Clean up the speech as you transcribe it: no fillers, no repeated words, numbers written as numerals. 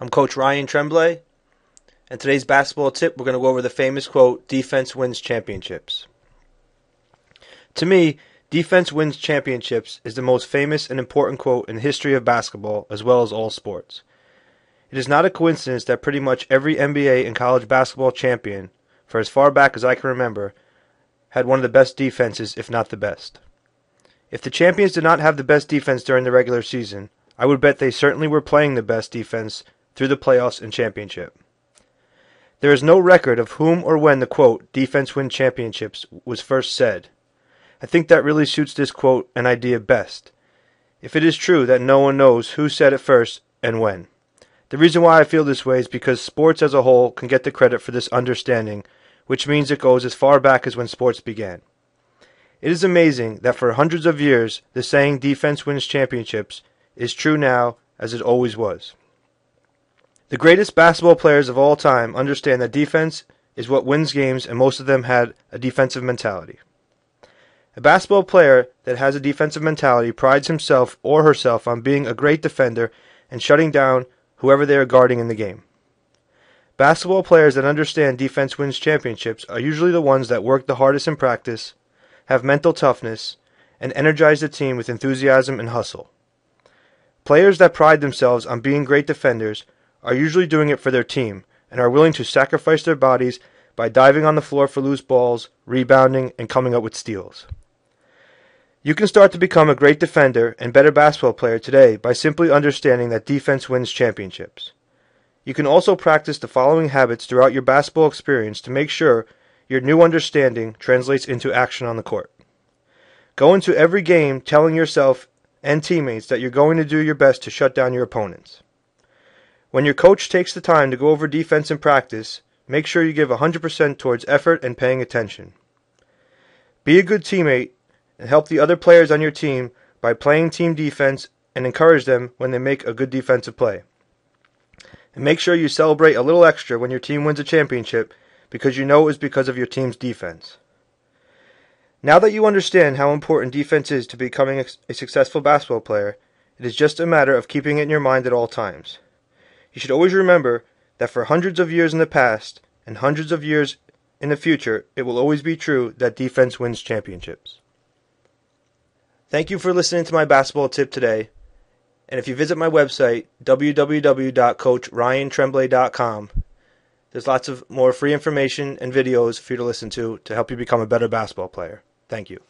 I'm Coach Ryan Tremblay, and today's basketball tip, we're going to go over the famous quote, defense wins championships. To me, defense wins championships is the most famous and important quote in the history of basketball as well as all sports. It is not a coincidence that pretty much every NBA and college basketball champion, for as far back as I can remember, had one of the best defenses, if not the best. If the champions did not have the best defense during the regular season, I would bet they certainly were playing the best defense through the playoffs and championship. There is no record of whom or when the quote, defense wins championships, was first said. I think that really suits this quote and idea best, if it is true that no one knows who said it first and when. The reason why I feel this way is because sports as a whole can get the credit for this understanding, which means it goes as far back as when sports began. It is amazing that for hundreds of years, the saying defense wins championships is true now as it always was. The greatest basketball players of all time understand that defense is what wins games, and most of them had a defensive mentality. A basketball player that has a defensive mentality prides himself or herself on being a great defender and shutting down whoever they are guarding in the game. Basketball players that understand defense wins championships are usually the ones that work the hardest in practice, have mental toughness, and energize the team with enthusiasm and hustle. Players that pride themselves on being great defenders are usually doing it for their team and are willing to sacrifice their bodies by diving on the floor for loose balls, rebounding, and coming up with steals. You can start to become a great defender and better basketball player today by simply understanding that defense wins championships. You can also practice the following habits throughout your basketball experience to make sure your new understanding translates into action on the court. Go into every game telling yourself and teammates that you're going to do your best to shut down your opponents. When your coach takes the time to go over defense in practice, make sure you give 100% towards effort and paying attention. Be a good teammate and help the other players on your team by playing team defense and encourage them when they make a good defensive play. And make sure you celebrate a little extra when your team wins a championship because you know it was because of your team's defense. Now that you understand how important defense is to becoming a successful basketball player, it is just a matter of keeping it in your mind at all times. You should always remember that for hundreds of years in the past and hundreds of years in the future, it will always be true that defense wins championships. Thank you for listening to my basketball tip today. And if you visit my website, www.coachryantremblay.com, there's lots of more free information and videos for you to listen to help you become a better basketball player. Thank you.